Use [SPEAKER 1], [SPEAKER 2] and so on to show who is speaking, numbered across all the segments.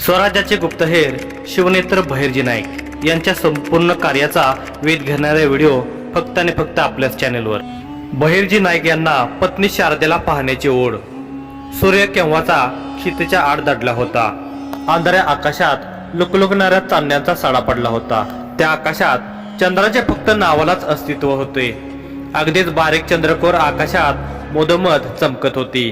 [SPEAKER 1] स्वराज्याचे गुप्तहेर शिवनेत्र बहिर्जी नाईक यांच्या संपूर्ण कार्याचा वेध घेणारा व्हिडिओ फक्त आणि फक्त आपल्याच चॅनेलवर। बहिर्जी नाईक यांना पत्नी शारदेला पाहण्याची ओढ। सूर्य केव्हाचा क्षितिजा आड दडला होता। अंधाऱ्या आकाशात लुकलुकणाऱ्या चांदण्याचा साडा पडला होता। त्या आकाशात चंद्राचे फक्त नावालाच अस्तित्व होते। अगदीच बारीक चंद्रकोर आकाशात मधोमध चमकत होती।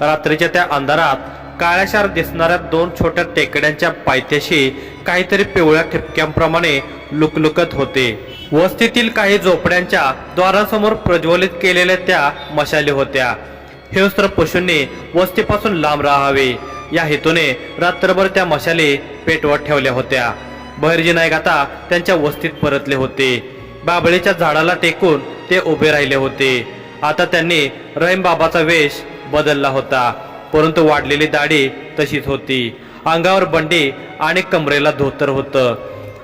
[SPEAKER 1] रात्रीच्या त्या अंधारात काळ्याशार दिसणाऱ्या दोन छोट्या टेकड्यांच्या पायथ्याशी काहीतरी पिवळ्या ठिपक्यांप्रमाणे लुकलुकत होते। वस्तीतील काही झोपड्यांच्या द्वारांसमोर प्रज्वलित केलेल्या त्या मशाली होत्या। हिंस्र पशूंनी वस्तीपासून लांब राहावे या हेतूने रात्रभर त्या मशाली पेटवत ठेवल्या होत्या। बहिर्जी नाईक आता त्यांच्या वस्तीत परतले होते। बाबळीच्या झाडाला टेकून ते उभे राहिले होते। आता त्यांनी रहीमबाबाचा वेश बदलला होता, परंतु वाढलेली दाढी तशीच होती। अंगावर बंडी आणि कमरेला धोतर होतं।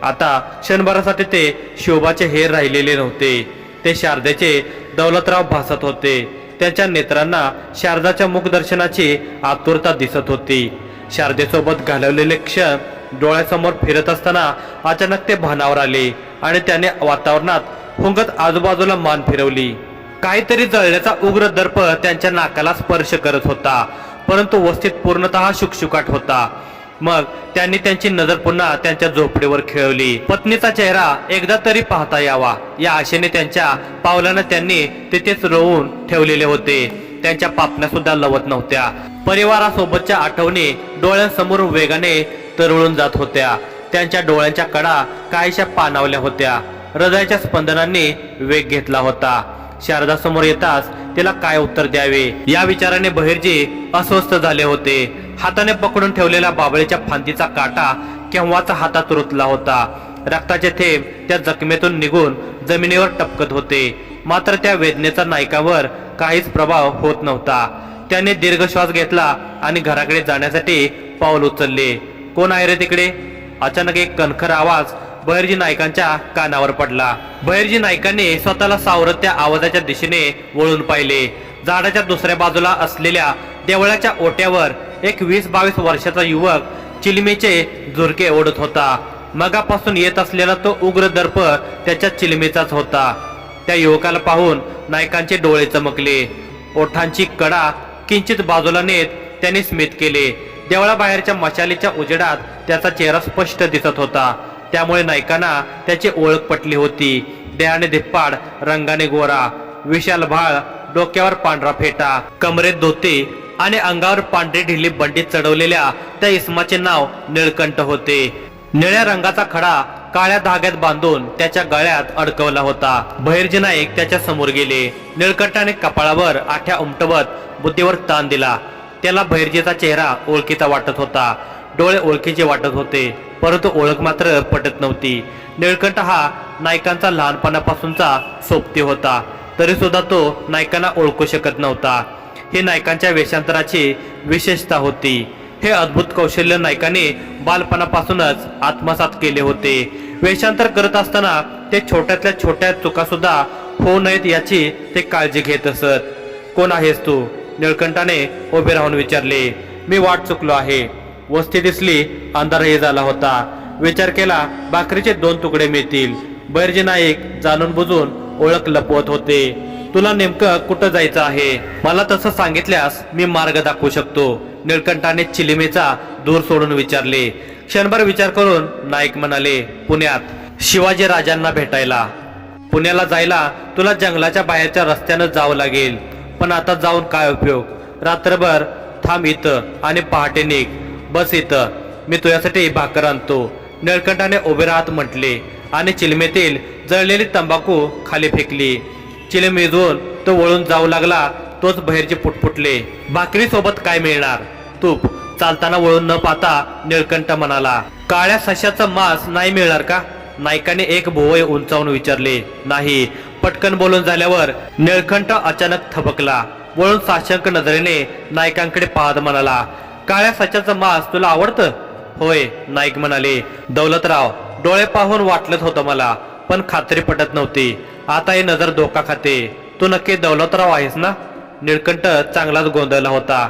[SPEAKER 1] आता क्षणभरासाठी ते शोभाचे हेर राहिलेले नव्हते। ते शारदेचे दौलतराव भासत होते। त्यांच्या नेत्रांना शारदाच्या मुखदर्शनाची आतुरता दिसत होती। शारदेसोबत घालवलेले क्षण डोळ्यासमोर फिरत असताना अचानक ते भानावर आले आणि त्याने वातावरणात हुंगत आजूबाजूला मान फिरवली। काहीतरी जळल्याचा उग्र दर्प त्यांच्या नाकाला स्पर्श करत होता, परंतु वस्तीत पूर्णतः शुकशुकाट होता। मग त्यांनी त्यांची नजर पुन्हा त्यांच्या झोपडीवर खेळवली। पत्नीचा चेहरा एकदा तरी पाहता यावा या आशेने त्यांच्या पावलांना त्यांनी तिथेच रोवून ठेवलेले होते। त्यांच्या पापण्या सुद्धा लवत नव्हत्या। परिवारासोबतच्या आठवणी डोळ्यांसमोर वेगाने तरळून जात होत्या। त्यांच्या डोळ्यांच्या कडा काहीशा पाणावल्या होत्या। हृदयाच्या स्पंदनांनी वेग घेतला होता। शारदा समोर येताच तिला काय उत्तर द्यावे या विचाराने बहिर्जी अस्वस्थ झाले होते। हाताने पकडून ठेवलेल्या बाबळीच्या फांदीचा काटा केव्हाचा हातात रुतला होता। रक्ताचे थेंब त्या जखमेतून निघून जमिनीवर टपकत होते, मात्र त्या वेदनेचा नायकावर काहीच प्रभाव होत नव्हता। त्याने दीर्घ श्वास घेतला आणि घराकडे जाण्यासाठी पाऊल उचलले। कोण आहे रे तिकडे? अचानक एक कणखर आवाज बहिर्जी नाईकांच्या कानावर पडला। बहिर्जी नाईकांनी स्वतःला सावरत त्या आवाजाच्या दिशेने वळून पाहिले। झाडाच्या दुसऱ्या बाजूला असलेल्या देवळाच्या ओट्यावर एक 20-22 वर्षाचा युवक चिलमीचे झुरके ओढत होता। मगापासून येत असलेला तो उग्र दर्प त्याच्या चिलमीचाच होता। त्या युवकाला पाहून नाईकांचे डोळे चमकले। ओठांची कडा किंचित बाजूला नेत त्यांनी स्मित केले। देवळाबाहेरच्या मशालीच्या उजेडात त्याचा चेहरा स्पष्ट दिसत होता, त्यामुळे नाईकांना त्याची ओळख पटली होती। देहाने धिप्पाड, रंगाने गोरा, विशाल भाळ, डोक्यावर पांढरा फेटा, कमरेत धोती आणि अंगावर पांढरी ढिली बंडी चढवलेल्या त्या इसमाचे नाव निळकंठ होते। निळ्या रंगाचा खडा काळ्या धाग्यात बांधून त्याच्या गळ्यात अडकवला होता। बहिर्जी नाईक त्याच्या समोर गेले। निळकंठाने कपाळावर आठ्या उमटवत बुद्धीवर ताण दिला। त्याला बहिर्जीचा चेहरा ओळखीचा वाटत होता, डोळे ओळखीचे वाटत होते, परंतु ओळख मात्र पटत नव्हती। निळकंठ हा नाईकांचा लहानपणापासूनचा सोबती होता, तरी सुद्धा तो नाईकांना ओळखू शकत नव्हता। हे नाईकांच्या वेषांतराची विशेषता होती। हे अद्भुत कौशल्य नाईकांनी बालपणापासूनच आत्मसात केले होते। वेषांतर करत असताना ते छोट्यातल्या छोट्या चुका सुद्धा होऊ नयेत याची ते काळजी घेत असत। कोण आहेस तू? निळकंठाने उभे राहून विचारले। मी वाट चुकलो आहे। वस्ती दिसली, अंधारही झाला होता। विचार केला भाकरीचे 2 तुकडे मिळतील। बहिर्जी नाईक जाणून बुजून ओळख लपवत होते। तुला नेमकं कुठं जायचं आहे? मला तसं सांगितल्यास मी मार्ग दाखवू शकतो। निळकंठाने चिलिमेचा दूर सोडून विचारले। क्षणभर विचार करून नाईक म्हणाले, पुण्यात शिवाजी राजांना भेटायला। पुण्याला जायला तुला जंगलाच्या बाहेरच्या रस्त्यानं जावं लागेल, पण आता जाऊन काय उपयोग? रात्रभर थांब इथं आणि पहाटे निघ। बस इथं, मी तुझ्यासाठी भाकर आणतो। निळकंठाने उभे राहत म्हटले आणि चिलमेतील जळलेली तंबाखू खाली फेकली। चिलम विझवून तो वळून जाऊ लागला। तोच बहिर्जी पुटपुटले, भाकरी सोबत काय मिळणार? तूप। चालताना वळून न पाहता निळकंठ म्हणाला, काळ्या सश्याचं मांस नाही मिळणार का? नाईकाने एक भुवई उंचावून विचारले। नाही। पटकन बोलून झाल्यावर निळकंठ अचानक थबकला। वळून साशंक नजरेने नाईकांकडे पाहत म्हणाला, काळ्या सश्याचं मांस तुला आवडतं? होय, नाईक म्हणाले। दौलतराव, डोळे पाहून वाटलंच होतं मला, पण खात्री पटत नव्हती। आता ही नजर धोका खाते। तू नक्की दौलतराव आहेस ना? निळकंठ चांगलाच गोंधळला होता।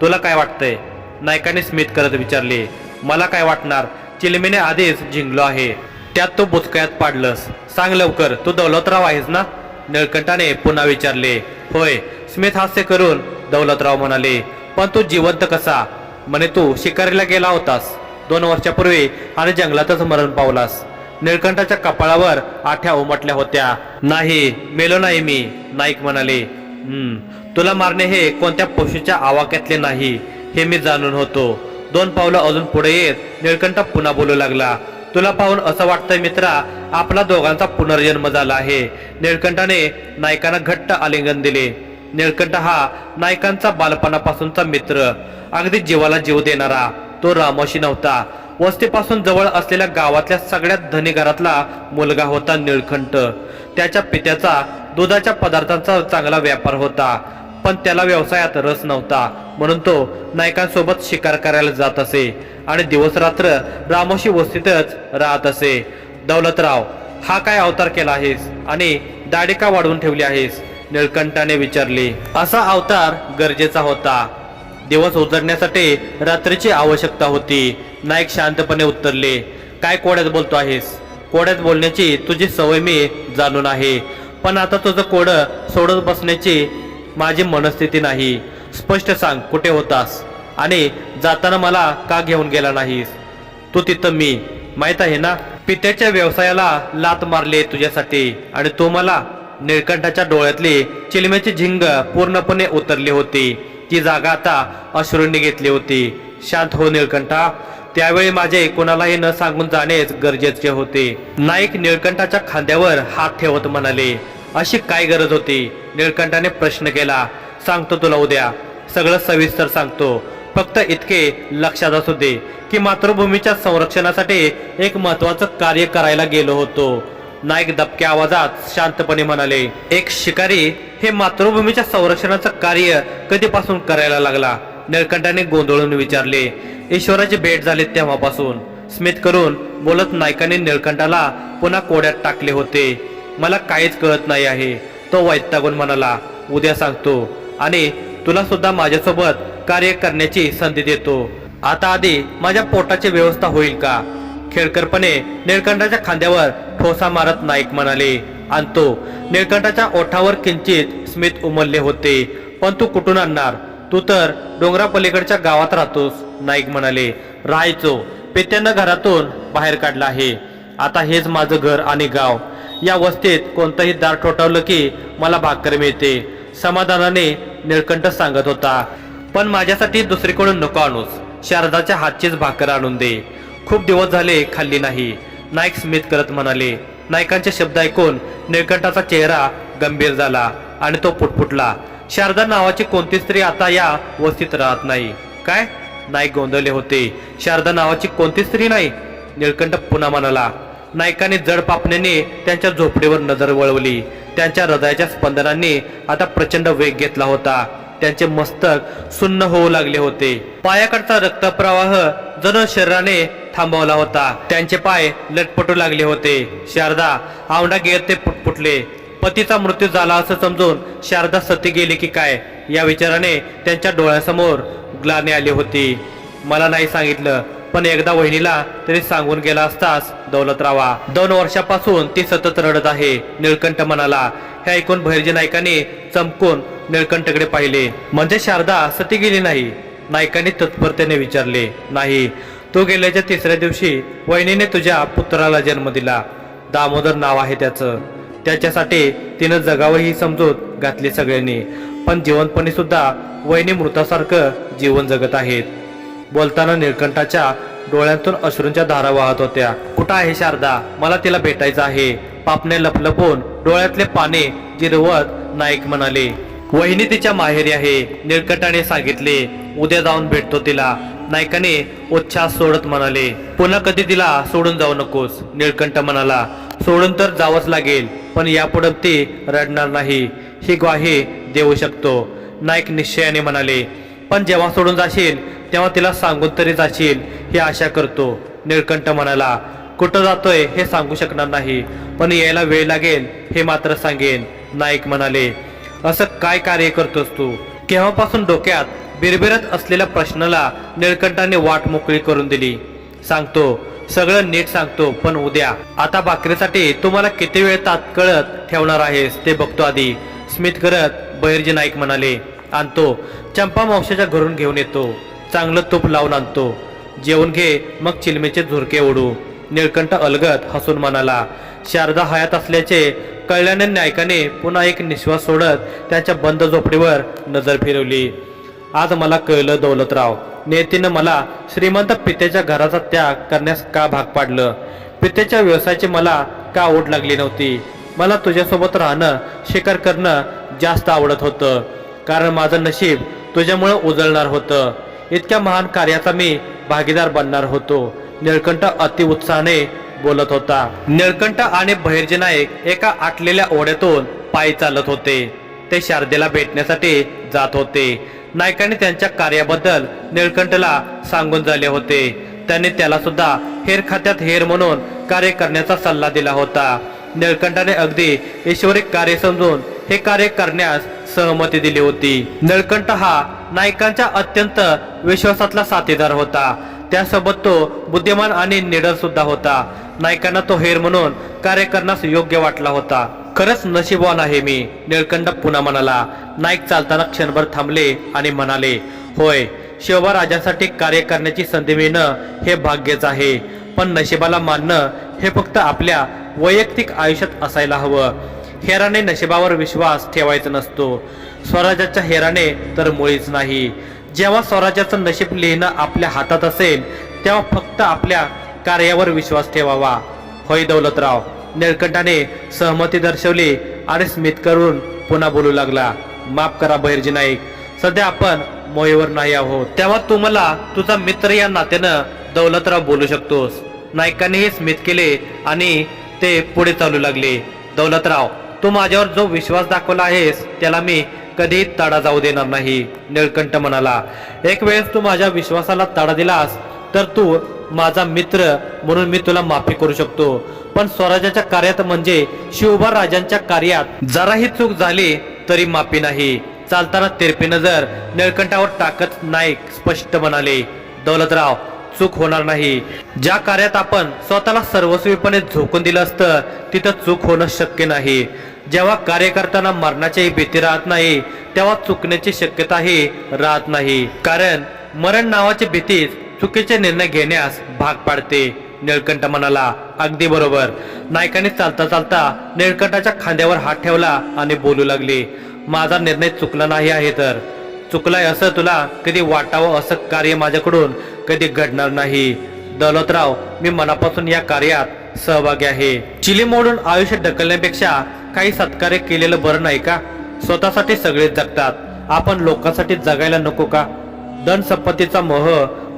[SPEAKER 1] तुला काय वाटतंय? नाईकाने स्मित करत विचारले। मला काय वाटणार, चिलमीने आधीच जिंकलो आहे. त्यात तू बुचकळ्यात पाडलंस. सांग लवकर, तू दौलतराव आहेस ना? निळकंठाने पुन्हा विचारले. होय. स्मिथ हास्य करून दौलतराव म्हणाले. पण तू जिवंत कसा? म्हणे तू शिकारीला गेला होतास 2 वर्षापूर्वी आणि जंगलातच मरण पावलास. निळकंठाच्या कपाळावर आठ्या उमटल्या होत्या. नाही, मेलो नाही मी, नाईक म्हणाले. तुला मारणे हे कोणत्या पशूच्या आवाक्यातले नाही हे मी जाणून होतो. 2 पावलं अजून पुढे येत निळकंठ पुन्हा बोलू लागला. तुला पाहून असं वाटतंय मित्रा, आपला दोघांचा पुनर्जन्म झाला आहे. निळकंठाने नायकांना घट्ट आलिंगन दिले. निळकंठ हा नायकांचा बालपणापासूनचा मित्र, अगदी जीवाला जीव देणारा. तो रामोशी नव्हता. वस्तीपासून जवळ असलेल्या गावातल्या सगळ्यात धनी घरातला मुलगा होता निळकंठ. त्याच्या पित्याचा दुधाच्या पदार्थांचा चांगला व्यापार होता, पण त्याला व्यवसायात रस नव्हता. म्हणून तो नायकांसोबत शिकार करायला जात असे आणि दिवस रात्र रामोशी वस्तीतच राहत असे. दौलतराव, हा काय अवतार केला आहेस आणि दाढी का वाढवून ठेवली आहेस? निळकंठाने विचारले. असा अवतार गरजेचा होता. दिवस उजळण्यासाठी रात्रीची आवश्यकता होती. नाईक शांतपणे उत्तरले. काय कोड्यात बोलतो आहेस? कोड्यात बोलण्याची तुझी सवय मी जाणून आहे, पण आता तुझं कोडं सोडत बसण्याची माझी मनस्थिती नाही. स्पष्ट सांग, कुठे होतास आणि जाताना मला का घेऊन गेला नाहीस? तू तिथं मी, माहित आहे ना? पित्याच्या व्यवसायाला लात मारली तुझ्यासाठी आणि तू मला. निळकंठाच्या डोळ्यातली चिलम्याची झिंग पूर्णपणे उतरली होती. ती जागा आता अश्रूंनी घेतली होती. शांत हो निळकंठा, त्यावेळी माझे कोणालाही न सांगून जाणेच गरजेचे होते. नाईक निळकंठाच्या खांद्यावर हात ठेवत म्हणाले. अशी काय गरज होती? निळकंठाने प्रश्न केला. सांगतो तुला उद्या, सगळं सविस्तर सांगतो. फक्त इतके लक्षात असू दे की मातृभूमीच्या संरक्षणासाठी एक महत्वाचं कार्य करायला गेलो होतो. नाईक दबक्या आवाजात शांतपणे म्हणाले. एक शिकारी हे मातृभूमीच्या संरक्षणाचं कार्य कधीपासून करायला लागला? निळकंठाने गोंधळून विचारले. ईश्वराची भेट झाली तेव्हापासून. स्मिथ करून बोलत नायकाने निळकंठाला पुन्हा कोड्यात टाकले होते. मला काहीच कळत नाही आहे, तो वैतागून म्हणाला. उद्या सांगतो आणि तुला सुद्धा माझ्यासोबत कार्य करण्याची संधी देतो. आता आधी माझ्या पोटाची व्यवस्था होईल का? खेळकरपणे निळकंठाच्या खांद्यावर ठोसा मारत नाईक म्हणाले. आणतो. निळकंठाच्या ओठावर किंचित स्मित उमलले होते. पण तू कुठून आणणार? तू तर डोंगरापलीकडच्या गावात राहतोस, नाईक म्हणाले. राहायचो, पित्यानं घरातून बाहेर काढलं आहे. आता हेच माझं घर आणि गाव. या वस्तीत कोणतंही दार ठोठावलं की मला भाकर मिळते, समाधानाने निळकंठ सांगत होता. पण माझ्यासाठी दुसरीकडून नको आणूस. शारदाच्या हातचीच भाकर आणून दे. खूप दिवस झाले खाल्ली नाही, नाईक स्मित करत म्हणाले. नायकांचे शब्द ऐकून निळकंठाचा चेहरा गंभीर झाला आणि तो पुटपुटला. शारदा नावाची कोणती स्त्री आता या वस्तीत राहत नाही काय? नाईक गोंधळले होते. शारदा नावाची कोणती स्त्री नाही? निळकंठ पुन्हा म्हणाला. नायकाने जड पापण्याने त्यांच्या झोपडीवर नजर वळवली. त्यांच्या हृदयाच्या स्पंदनांनी आता प्रचंड वेग घेतला होता. त्यांचे मस्तक सुन्न होऊ लागले होते. पायाकडचा रक्तप्रवाह जणू शरीराने थांबवला होता. त्यांचे पाय लटपटू लागले होते. शारदा आवडा घेत ते पुटपुटले. पतीचा मृत्यू झाला असं समजून शारदा सती गेली की काय या विचाराने त्यांच्या डोळ्यासमोर ग्लानी आली होती. मला नाही सांगितलं, पण एकदा वहिनीला तरी सांगून गेला असतास दौलतरावा. 2 वर्षापासून ती सतत रडत आहे, निळकंठ म्हणाला. हे ऐकून भैरजी नायकाने चमकून निळकंठकडे पाहिले. म्हणजे शारदा सती गेली नाही? नायकाने तत्परतेने विचारले. नाही, तो गेल्याच्या 3ऱ्या दिवशी वहिनीने तुझ्या पुत्राला जन्म दिला. दामोदर नाव आहे त्याचं. त्याच्यासाठी तिनं जगावं ही समजूत घातली सगळ्यांनी. पण जिवंतपणी सुद्धा वहिनी मृतासारखं जीवन जगत आहेत. बोलताना निळकंठाच्या डोळ्यांतून अश्रूंच्या धारा वाहत होत्या. कुठं आहे शारदा? मला तिला भेटायचं आहे. पापणे लपलपून डोळ्यातले पाने जिरवत नाईक म्हणाले. वहिनी तिच्या माहेरी आहे, निळकंठाने सांगितले. उद्या जाऊन भेटतो तिला, नायकाने उच्छ्वास सोडत म्हणाले. पुन्हा कधी तिला सोडून जाऊ नकोस, निळकंठ म्हणाला. सोडून तर जावंच लागेल, पण यापुढे ती रडणार नाही ही ग्वाही देऊ शकतो, नाईक निश्चयाने म्हणाले. पण जेव्हा सोडून जाशील तेव्हा तिला सांगून तरी जाशील ही आशा करतो, निळकंठ म्हणाला. कुठं जातोय हे सांगू शकणार नाही, पण यायला वेळ लागेल हे मात्र सांगेन, नाईक म्हणाले. असं काय कार्य करतोस तू? केव्हापासून डोक्यात बिरबिरत असलेल्या प्रश्नाला निळकंठाने वाट मोकळी करून दिली. सांगतो, सगळं नीट सांगतो, पण उद्या. आता भाकरीसाठी तुम्हाला किती वेळ तात्कळत ठेवणार आहेस ते बघतो आधी, स्मित करत बहिर्जी नाईक म्हणाले. आणतो. चंपा मावशीच्या घरून घेऊन येतो. चांगलं तूप लावून आणतो. जेवून घे, मग चिलमेचे झुरके ओढू. निळकंठ अलगद हसून म्हणाला. शारदा हयात असल्याचे कळल्याने नायकाने पुन्हा एक निश्वास सोडत त्याच्या बंद झोपडीवर नजर फिरवली. आज मला कळलं दौलतराव, नियतीनं मला श्रीमंत पितेच्या घराचा त्याग करण्यास का भाग पाडलं. पितेच्या व्यवसायाची मला का ओढ लागली नव्हती. मला तुझ्यासोबत राहणं, शिकार करणं जास्त आवडत होतं, कारण माझं नशीब तुझ्यामुळं उजळणार होतं. इतक्या महान कार्याचा मी भागीदार बनणार होतो. निळकंठ अति उत्साहाने बोलत होता. निळकंठ आणि बहिर्जी नाईक एका आटलेल्या ओढ्यातून पायी चालत होते. ते शारदेला भेटण्यासाठी जात होते. नायकाने त्यांच्या कार्याबद्दल निळकंठला सांगून झाले होते. त्यांनी त्याला सुद्धा हेर खात्यात हेर म्हणून कार्य करण्याचा सल्ला दिला होता. निळकंठाने अगदी ईश्वरी कार्य समजून हे कार्य करण्यास सहमती दिली होती. निळकंठ हा नायकांच्या अत्यंत विश्वासातला साथीदार होता. त्यासोबत तो बुद्धिमान आणि निडर सुद्धा होता. नायकांना तो हेर म्हणून कार्य करण्यास योग्य वाटला होता. खरंच नशीबवान आहे मी, निळकंठ पुन्हा म्हणाला. नाईक चालताना क्षणभर थांबले आणि म्हणाले, होय, शिवबा राजासाठी कार्य करण्याची संधी मिळणं हे भाग्यच आहे, पण नशिबाला मानणं हे फक्त आपल्या वैयक्तिक आयुष्यात असायला हवं. हेराने नशिबावर विश्वास ठेवायचा नसतो, स्वराज्याच्या हेराने तर मुळीच नाही. जेव्हा स्वराज्याचं नशीब लिहिणं आपल्या हातात असेल तेव्हा फक्त आपल्या कार्यावर विश्वास ठेवावा. होय दौलतराव, निळकंठाने सहमती दर्शवली आणि स्मित करून पुन्हा बोलू लागला. माफ करा बहिर्जी नाईक, सध्या आपण मोहीवर नाही आहोत, तेव्हा तू मला तुझा मित्र या नात्यानं दौलतराव बोलू शकतोस. नायकानेही स्मित केले आणि ते पुढे चालू लागले. दौलतराव, तू माझ्यावर जो विश्वास दाखवला आहेस त्याला मी कधी तडा जाऊ देणार नाही, निळकंठ म्हणाला. एक वेळेस तू माझ्या विश्वासाला तडा दिलास तर तू माझा मित्र म्हणून मी तुला माफी करू शकतो, पण स्वराज्याच्या कार्यात म्हणजे शिवबा राजांच्या कार्यात जराही चूक झाली तरी माफी नाही. चालताना तिरपी नजर निळकंठावर टाकत नाईक स्पष्ट म्हणाले. दौलतराव, चूक होणार नाही. ज्या कार्यात आपण स्वतःला सर्वस्वीपणे झोकून दिलं असतं तिथं चूक होणं शक्य नाही. जेव्हा कार्य करताना मरणाची भीती राहत नाही तेव्हा चुकण्याची शक्यताही राहत नाही, कारण मरण नावाची भीतीच चुकीचे निर्णय घेण्यास भाग पाडते, निळकंठ म्हणाला. अगदी बरोबर. नायकाने चालता चालता निळकंठाच्या खांद्यावर हात ठेवला आणि बोलू लागले. माझा निर्णय चुकला नाही आहे तर चुकलाय असं तुला कधी वाटावं असं कार्य माझ्याकडून कधी घडणार नाही. दौलतराव, मी मनापासून या कार्यात सहभागी आहे. चिली मोडून आयुष्य ढकलण्यापेक्षा काही सत्कार्य केलेलं बरं नाही का? स्वतःसाठी सगळेच जगतात, आपण लोकांसाठी जगायला नको का? धन संपत्तीचा मोह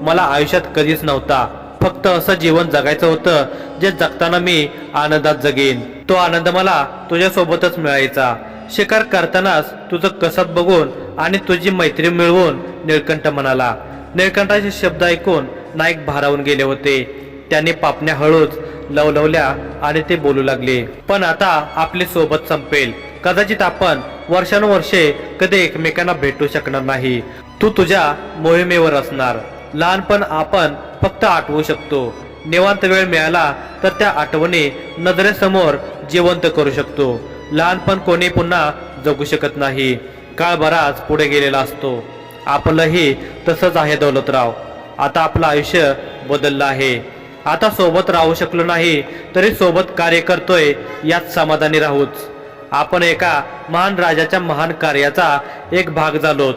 [SPEAKER 1] मला आयुष्यात कधीच नव्हता. फक्त असं जीवन जगायचं होतं जे जगताना मी आनंदात जगेन. तो आनंद मला तुझ्या सोबतच मिळायचा. शिकार करतानाच तुझं कसत बघून आणि तुझी मैत्री मिळवून, निळकंठ म्हणाला. निळकंठाचे शब्द ऐकून नाईक भारावून गेले होते. त्यांनी पापण्या हळूच लवलवल्या आणि ते बोलू लागले. पण आता आपली सोबत संपेल. कदाचित आपण वर्षानुवर्षे कधी एकमेकांना भेटू शकणार नाही. तू तुझ्या मोहिमेवर असणार. लहानपण आपण फक्त आठवू शकतो. निवांत वेळ मिळाला तर त्या आठवणी नजरेसमोर जिवंत करू शकतो. लहानपण कोणी पुन्हा जगू शकत नाही. काळ बराच पुढे गेलेला असतो. आपलंही तसंच आहे दौलतराव. आता आपलं आयुष्य बदललं आहे. आता सोबत राहू शकलो नाही तरी सोबत कार्य करतोय यात समाधानी राहूच. आपण एका महान राजाच्या महान कार्याचा एक भाग झालोत.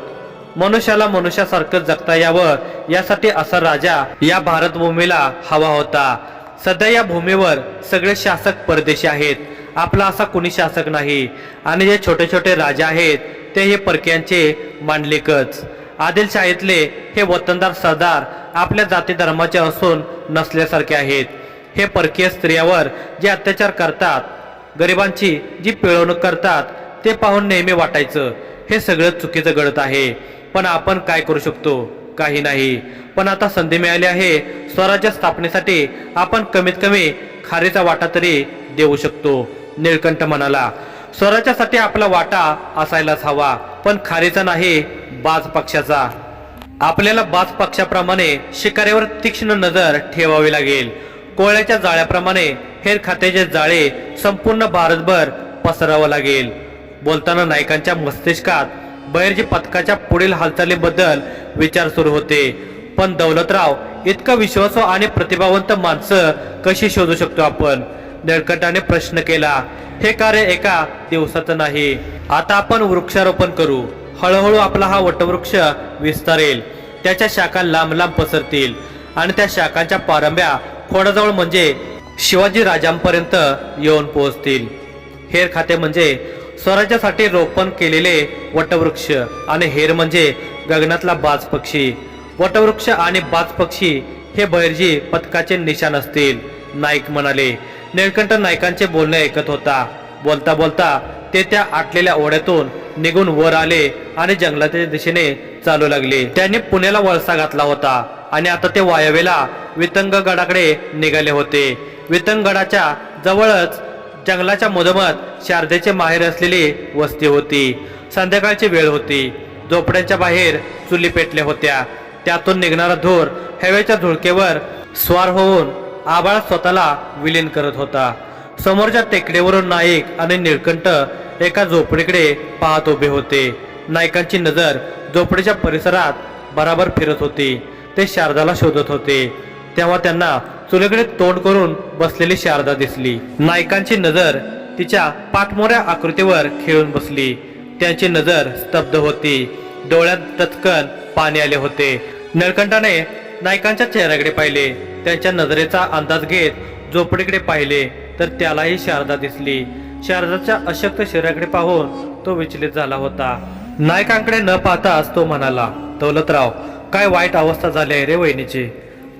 [SPEAKER 1] मनुष्याला मनुष्यासारखं जगता यावं यासाठी असा राजा या भारतभूमीला हवा होता. सध्या या भूमीवर सगळे शासक परदेशी आहेत. आपला असा कुणी शासक नाही. आणि जे छोटे छोटे राजा आहेत ते हे परक्यांचे मांडलिकच. आदिलशाहीतले हे वतनदार सरदार आपल्या जाती धर्माचे असून नसल्यासारखे आहेत. हे परकीय स्त्रियावर जे अत्याचार करतात, गरिबांची जी पिळवणूक करतात ते पाहून नेहमी वाटायचं हे सगळं चुकीचं घडत आहे. पण आपण काय करू शकतो? काही नाही. पण आता संधी मिळाली आहे. स्वराज्य स्थापनेसाठी आपण कमीत कमी खारीचा वाटा तरी देऊ शकतो, निळकंठ म्हणाला. स्वराज्यासाठी आपला वाटा असायलाच हवा, पण खारीचा नाही, बाज पक्षाचा. आपल्याला बाज पक्षाप्रमाणे शिकाऱ्यावर तीक्ष्ण नजर ठेवावी लागेल. कोळ्याच्या जाळ्याप्रमाणे हेर खात्याचे जाळे संपूर्ण भारतभर पसरावं लागेल. बोलताना नायकांच्या मस्तिष्कात बहिर्जी पथकाच्या पुढील हालचालीबद्दल विचार सुरू होते. पण दौलतराव, इतकं विश्वासू आणि प्रतिभावंत माणसं कशी शोधू शकतो आपण? निळकंठाने प्रश्न केला. हे कार्य एका दिवसाचं नाही. आता आपण वृक्षारोपण करू. हळूहळू आपला हा वटवृक्ष विस्तारेल. त्याच्या शाखा लांब लांब पसरतील आणि त्या शाखांच्या पारंब्या खोडाजवळ म्हणजे शिवाजी राजांपर्यंत येऊन पोहोचतील. हेर खाते म्हणजे स्वराज्यासाठी रोपण केलेले वटवृक्ष आणि हेर म्हणजे गगनातला बाज पक्षी. वटवृक्ष आणि बाज पक्षी हे बहिर्जी पथकाचे निशाण असतील, नाईक म्हणाले. निळकंठ नायकांचे बोलणे ऐकत होता. बोलता बोलता ते त्या आटलेल्या ओढ्यातून निघून वर आले आणि जंगलाच्या दिशेने चालू लागले. त्यांनी पुण्याला वळसा घातला होता आणि आता ते वायव्येला वितंगगडाकडे निघाले होते. वितंगगडाच्या जवळच जंगलाच्या मधोमध शारदेचे माहेर असलेली वस्ती होती. संध्याकाळची वेळ होती. झोपड्यांच्या बाहेर चुली पेटल्या होत्या. त्यातून निघणारा धूर हवेच्या झुळकेवर स्वार होऊन आभाळात स्वतःला विलीन करत होता. समोरच्या टेकडीवरून नाईक आणि निळकंठ एका झोपडीकडे पाहत उभे होते. नायकांची नजर झोपडीच्या परिसरात बराबर फिरत होती. ते शारदाला शोधत होते. तेव्हा त्यांना चुलीकडे तोंड करून बसलेली शारदा दिसली. नायकांची नजर तिच्या पाठमोऱ्या आकृतीवर खेळून बसली. त्यांची नजर स्तब्ध होती. डोळ्यात टचकन पाणी आले होते. निळकंठाने नायकांच्या चेहऱ्याकडे पाहिले. त्यांच्या नजरेचा अंदाज घेत झोपडीकडे पाहिले तर त्यालाही शारदा दिसली. शारदाच्या अशक्त शरीराकडे पाहून तो विचलित झाला होता. नायकांकडे न पाहताच तो म्हणाला, दौलतराव, काय वाईट अवस्था झाली आहे रे वहिनीची.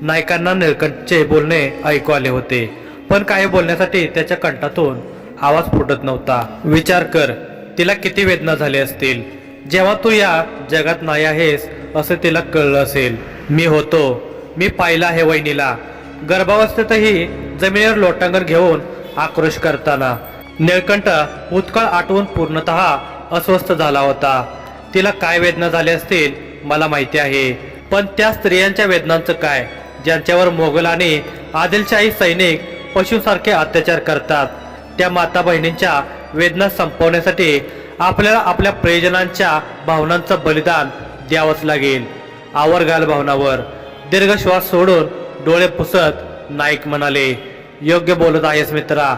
[SPEAKER 1] नायकांना निळकंठचे बोलणे ऐकू आले होते, पण काही बोलण्यासाठी त्याच्या कंठातून आवाज फुटत नव्हता. विचार कर, तिला किती वेदना झाली असतील. जेव्हा तू या जगात नाही आहेस असं तिला कळलं असेल. मी होतो. मी पाहिलं आहे वहिनीला गर्भावस्थेतही जमिनीवर लोटांगण घेऊन आक्रोश करताना. निळकंठ भूतकाळ आठवून पूर्णतः अस्वस्थ झाला होता. तिला काय वेदना झाल्या असतील मला माहिती आहे, पण त्या स्त्रियांच्या वेदनांचं काय, ज्यांच्यावर मोगल आणि आदिलशाही सैनिक पशुसारखे अत्याचार करतात. त्या माता बहिणींच्या वेदना संपवण्यासाठी आपल्याला आपल्या प्रियजनांच्या भावनांचं बलिदान द्यावंच लागेल. आवर घाल भावनावर. दीर्घ श्वास सोडून डोळे पुसत नाईक म्हणाले, योग्य बोलत आहेस मित्रा.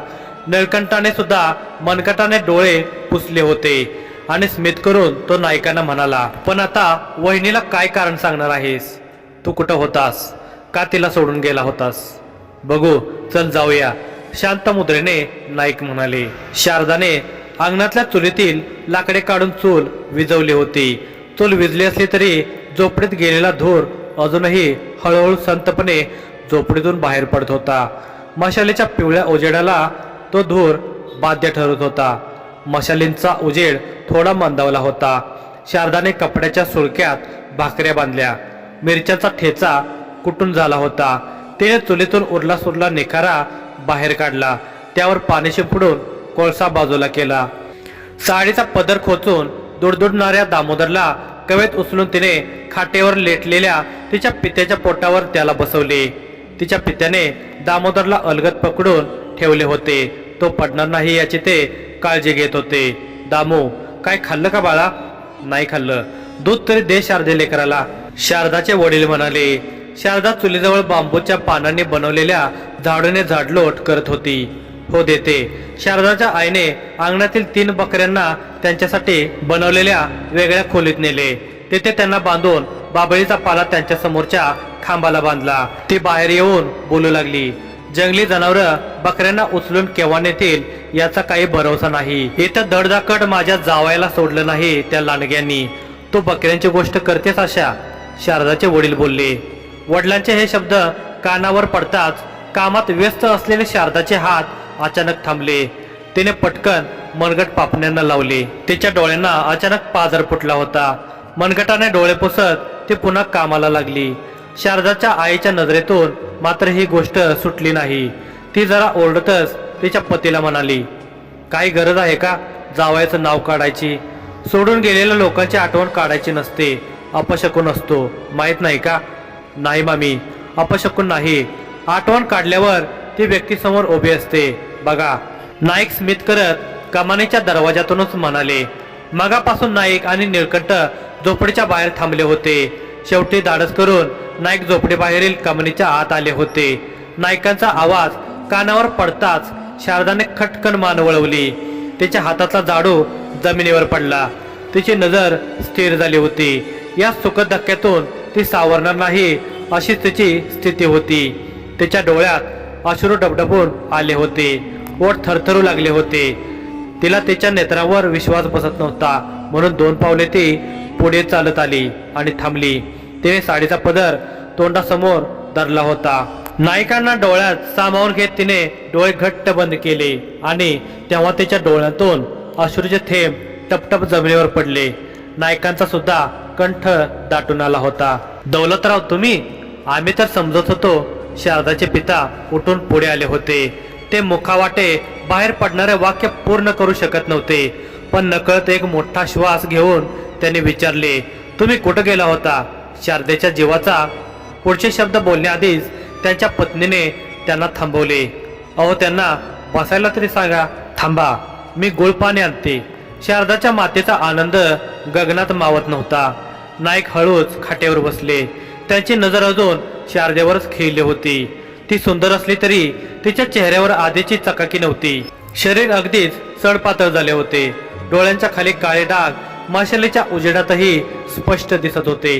[SPEAKER 1] निळकंठाने सुद्धा मनकटाने डोळे पुसले होते आणि स्मित करून तो नायकांना म्हणाला, पण आता वहिनीला काय कारण सांगणार आहेस? तू कुठं होतास? का तिला सोडून गेला होतास? बघू, चल जाऊया, शांत मुद्रेने नाईक म्हणाले. शारदाने अंगणातल्या चुलीतील लाकडे काढून चूल विझवली होती. चूल विझली असली तरी झोपडीत गेलेला धूर अजूनही हळूहळू संतपणे झोपडीतून बाहेर पडत होता. मशालीच्या पिवळ्या उजेडाला तो धूर बाध्य ठरत होता. मशालींचा उजेड थोडा मंदावला होता. शारदाने कपड्याच्या सुळक्यात भाकऱ्या बांधल्या. मिरच्याचा ठेचा कुटून झाला होता. तिने चुलीतून उरला सुरला निखारा बाहेर काढला. त्यावर पाणी शिंपडून कोळसा बाजूला केला. साडीचा पदर खोचून दुडदुडणाऱ्या दामोदरला कवेत उचलून तिने खाटेवर लेटलेल्या तिच्या पित्याच्या पोटावर त्याला बसवले. तिच्या पित्याने दामोदरला अलगद पकडून ठेवले होते. तो पडणार नाही याची ते काळजी घेत होते. दामू, काय खाल्लं का बाळा? नाही खाल्लं. दूध तरी दे शारदे लेकराला, शारदाचे वडील म्हणाले. शारदा चुलीजवळ बांबूच्या पानांनी बनवलेल्या झाडूने झाडलोट करत होती. हो देते. शारदाच्या आईने अंगणातील 3 बकऱ्यांना त्यांच्यासाठी बनवलेल्या वेगळ्या खोलीत नेले. तेथे त्यांना बांधून बाबळीचा पाला त्यांच्या समोरच्या खांबाला बांधला. ती बाहेर येऊन बोलू लागली, जंगली जनावरं बकऱ्यांना उचलून केव्हा नेतील याचा काही भरोसा नाही. इथं धडधाकट माझ्या जावयाला सोडलं नाही त्या लांडग्यांनी. तो बकऱ्यांची गोष्ट करतेस अशा? शारदाचे वडील बोलले. वडिलांचे हे शब्द कानावर पडताच कामात व्यस्त असलेले शारदाचे हात अचानक थांबले. तिने पटकन मनगट पापण्यांना लावले. तिच्या डोळ्यांना अचानक पाझर फुटला होता. मनगटाने डोळे पुसत ती पुन्हा कामाला लागली. शारदाच्या आईच्या नजरेतून मात्र ही गोष्ट सुटली नाही. ती जरा ओरडतच तिच्या पतीला म्हणाली, काही गरज आहे का जावयाचं नाव काढायची? सोडून गेलेल्या लोकांची आठवण काढायची नसते. अपशकुन असतो, माहीत नाही का? नाही मामी, अपशकुन नाही. आठवण काढल्यावर ती व्यक्ती समोर उभी असते बघा. नाईक स्मित करत कमानीच्या दरवाजातूनच म्हणाले. मगापासून नाईक आणि निळकंठ झोपडीच्या बाहेर थांबले होते. शेवटी धाडस करून नाईक झोपडीबाहेरील कमानीच्या आत आले होते. नाईकांचा आवाज कानावर पडताच शारदाने खटकन मान वळवली. तिच्या हाताचा झाडू जमिनीवर पडला. तिची नजर स्थिर झाली होती. या सुखद धक्क्यातून ती सावरणार नाही अशीच तिची स्थिती होती. तिच्या डोळ्यात अश्रू डबडबून आले होते. ओठ थरथरू लागले होते. तिला तिच्या नेत्रांवर विश्वास बसत नव्हता. म्हणून 2 पावले ती पुढे चालत आली आणि थांबली. तिने साडीचा पदर तोंडासमोर धरला होता. नायकांना डोळ्यात सामावून घेत तिने डोळे घट्ट बंद केले आणि तेव्हा तिच्या डोळ्यातून अश्रूचे थेंब टपटप जमिनीवर पडले. नायकांचा सुद्धा कंठ दाटून आला होता. दौलतराव तुम्ही? आम्ही तर समजत होतो. शारदाचे पिता उठून पुढे आले होते. ते मुखावाटे बाहेर पडणारे वाक्य पूर्ण करू शकत नव्हते. पण नकळत एक मोठा श्वास घेऊन त्यांनी विचारले, तुम्ही कुठं गेला होता? शारदेच्या जीवाचा. पुढचे शब्द बोलण्याआधीच त्यांच्या पत्नीने त्यांना थांबवले. अहो, त्यांना बसायला तरी सांगा. थांबा, मी गुळपाणी आणते. शारदाच्या मातेचा आनंद गगनात मावत नव्हता. नाईक हळूच खाटेवर बसले. त्यांची नजर अजून शारदेवरच खिळली होती. ती सुंदर असली तरी तिच्या चेहऱ्यावर आधीची चकाकी नव्हती. शरीर अगदीच सडपातळ झाले होते. डोळ्यांच्या खाली काळे डाग मशालीच्या उजेडातही स्पष्ट दिसत होते.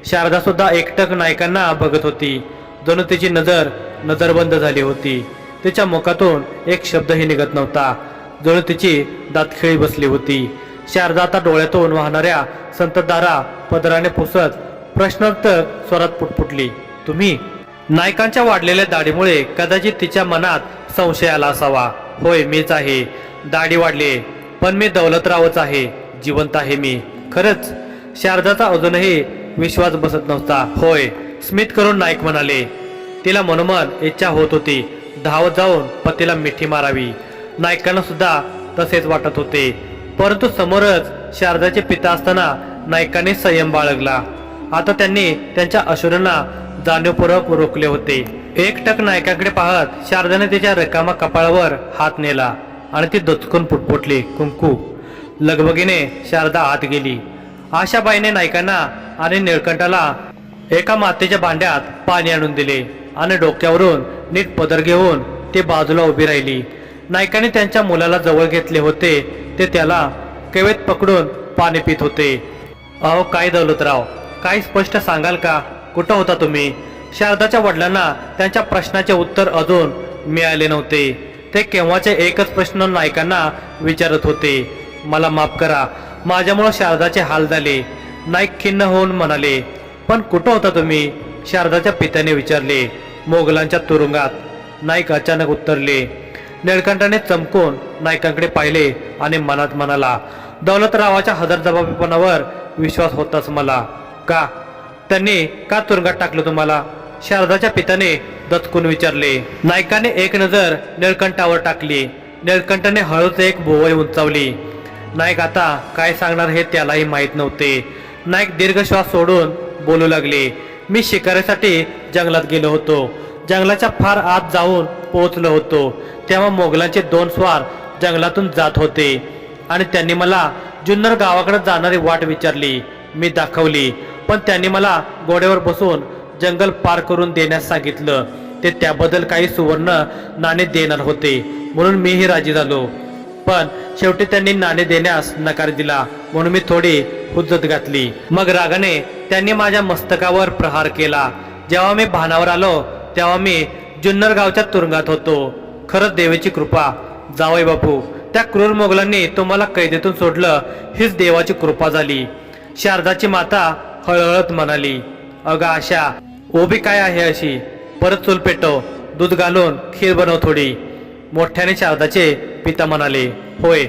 [SPEAKER 1] शारदा सुद्धा एकटक नायकांना बघत होती. जणू तिची नजरबंद झाली होती. तिच्या मुखातून एक शब्दही निघत नव्हता. जणू तिची दातखिळी बसली होती. शारदा आता डोळ्यातून वाहणाऱ्या संततधारा पदराने पुसत प्रश्नार्थक स्वरात पुटपुटली, तुम्ही? नायकांच्या वाढलेल्या दाढीमुळे कदाचित तिच्या मनात संशय आला असावा. होय, मीच आहे. दाढी वाढली, पण मी दौलतरावच आहे. जिवंत आहे मी, खरंच. शारदाचा अजूनही विश्वास बसत नव्हता. होय, स्मित करून नाईक म्हणाले. तिला मनोमन इच्छा होत होती धावत जाऊन पतीला मिठी मारावी. नायकांना सुद्धा तसेच वाटत होते. परंतु समोरच शारदाचे पिता असताना नायकाने संयम बाळगला. आता त्यांनी त्यांच्या अश्रूंना जाणीवपूर्वक रोखले होते. एकटक नायकाकडे पाहत शारदाने तिच्या रिकामा कपाळावर हात नेला आणि ती दचकून पुटपुटली, कुंकू. लगबगीने शारदा आत गेली. आशाबाईने नायकांना आणि निळकंठाला एका मातीच्या भांड्यात पाणी आणून दिले आणि डोक्यावरून नीट पदर घेऊन ती बाजूला उभी राहिली. नायकाने त्यांच्या मुलाला जवळ घेतले होते. ते त्याला कवेत पकडून पाणी पित होते. अहो, काय दौलतराव, काय स्पष्ट सांगाल का? कुठं होता तुम्ही? शारदाच्या वडिलांना त्यांच्या प्रश्नाचे उत्तर अजून मिळाले नव्हते. ते केव्हाचे एकच प्रश्न नायकांना विचारत होते. मला माफ करा, माझ्यामुळे शारदाचे हाल झाले. नाईक खिन्न होऊन म्हणाले. पण कुठं होता तुम्ही? शारदाच्या पित्याने विचारले. मोगलांच्या तुरुंगात, नाईक अचानक उत्तरले. निळकंठाने चमकून नायकांकडे पाहिले आणि मनात म्हणाला, दौलतरावाच्या हजरजबाबीपणावर विश्वास होताच मला. का? त्यांनी का तुरुंगात टाकलं तुम्हाला? शारदाच्या पित्याने दचकून विचारले. नायकाने एक नजर निळकंठावर टाकली. निळकंठाने हळूच एक भुवई उंचावली. नाईक आता काय सांगणार हे त्यालाही माहीत नव्हते. नाईक दीर्घ श्वास सोडून बोलू लागले. मी शिकारीसाठी जंगलात गेलो होतो. जंगलाच्या फार आत जाऊन पोहोचलो होतो. तेव्हा मोगलांचे 2 स्वार जंगलातून जात होते आणि त्यांनी मला जुन्नर गावाकडे जाणारी वाट विचारली. मी दाखवली, पण त्यांनी मला घोड्यावर बसून जंगल पार करून देण्यास सांगितलं. ते त्याबद्दल काही सुवर्ण नाणे देणार होते, म्हणून मीही राजी झालो. पण शेवटी त्यांनी नाणे देण्यास नकार दिला, म्हणून मी थोडी हुज्जत घातली. मग रागाने त्यांनी माझ्या मस्तकावर प्रहार केला. जेव्हा मी भानावर आलो तेव्हा मी जुन्नर गावच्या तुरुंगात होतो. खरंच देवाची कृपा जावई बापू. त्या क्रूर मोगलांनी तुम्हाला कैदेतून सोडलं, हीच देवाची कृपा झाली. शारदाची माता हळहळत म्हणाली. अगं आशा, ओबी काय आहे अशी? परत चूल पेटव, दूध घालून खीर बनव थोडी. मोठ्याने शारदाचे पिता म्हणाले. होय,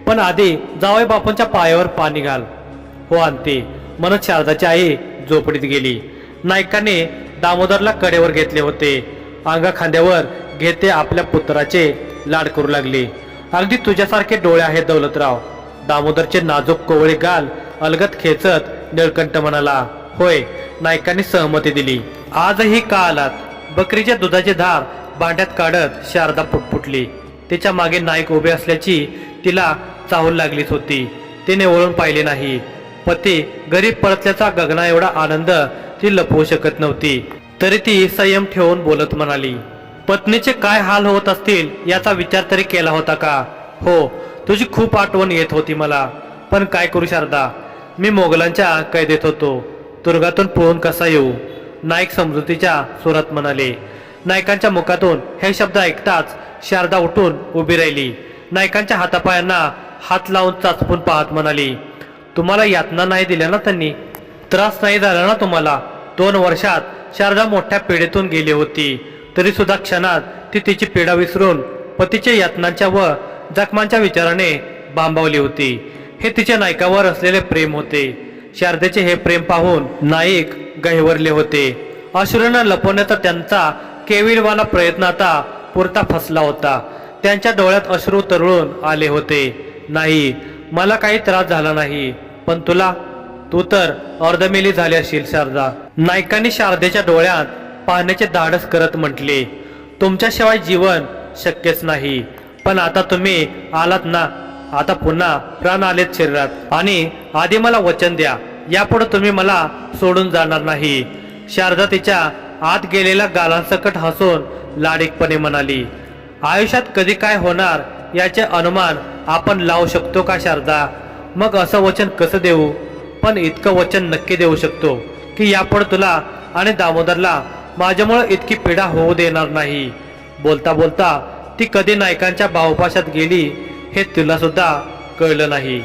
[SPEAKER 1] पण आधी जावई बापूंच्या पायावर पाणी घाल. हो आणते, म्हणत शारदाची आई झोपडीत गेली. नायकाने दामोदरला कडेवर घेतले होते. अंगा खांद्यावर घेते आपल्या पुत्राचे लाड करू लागले. अगदी तुझ्यासारखे डोळे आहेत दौलतराव. दामोदरचे नाजूक कोवळे गाल अलगत खेचत निळकंठ म्हणाला, होय. नायकांनी सहमती दिली. आजही का आलात? बकरीच्या दुधाची धार भांड्यात काढत शारदा पुटपुटली. तिच्या मागे नाईक उभे असल्याची तिला चाहूल लागलीच होती. तिने वळून पाहिले नाही. पती घरी परतल्याचा गगना एवढा आनंद ती लपवू शकत नव्हती. तरी ती संयम ठेवून बोलत म्हणाली, पत्नीचे काय हाल होत असतील याचा विचार तरी केला होता का? हो, तुझी खूप आठवण येत होती मला. पण काय करू शारदा, मी मोगलांच्या कैदेत होतो. तुरुंगातून पळून कसा येऊ? नाईक समजुतीच्या सुरात म्हणाले. नायकांच्या मुखातून हे शब्द ऐकताच शारदा उठून उभी राहिली. नायकांच्या हातापायांना हात लावून चाचपून पाहत म्हणाली, तुम्हाला यातना नाही दिल्या ना त्यांनी? त्रास नाही झाला ना तुम्हाला? 2 वर्षात शारदा मोठ्या पिढेतून गेली होती. तरी सुद्धा क्षणात ती तिची पीडा विसरून पतीच्या यातनांच्या व जखमांच्या विचाराने बांबावली होती. हे तिच्या नायकावर असलेले प्रेम होते. शारदेचे हे प्रेम पाहून नाईक गहिवरले होते. अश्रूंना लपवण्याचा त्यांचा केविलवाला प्रयत्न आता पुरता फसला होता. त्यांच्या डोळ्यात अश्रू तरळून आले होते. नाही, मला काही त्रास झाला नाही, पण तुला? तू तर अर्धमेली झाली असशील शारदा. नायकांनी शारदेच्या डोळ्यात पाहण्याचे धाडस करत म्हटले, तुमच्याशिवाय जीवन शक्यच नाही. पण आता तुम्ही आलात ना, आता पुन्हा प्राण आलेत शरीरात. आणि आधी मला वचन द्या, यापुढे तुम्ही मला सोडून जाणार नाही. शारदा तिच्या आत गेलेल्या गालांसकट हसून लाडीकपणे म्हणाली, आयुष्यात कधी काय होणार याचे अनुमान आपण लावू शकतो का शारदा? मग असं वचन कसं देऊ? पण इतकं वचन नक्की देऊ शकतो की यापुढे तुला आणि दामोदरला माझ्यामुळे इतकी पीडा होऊ देणार नाही. बोलता बोलता ती कधी नायकांच्या बाहुपाशात गेली हे तिला सुद्धा कळलं नाही.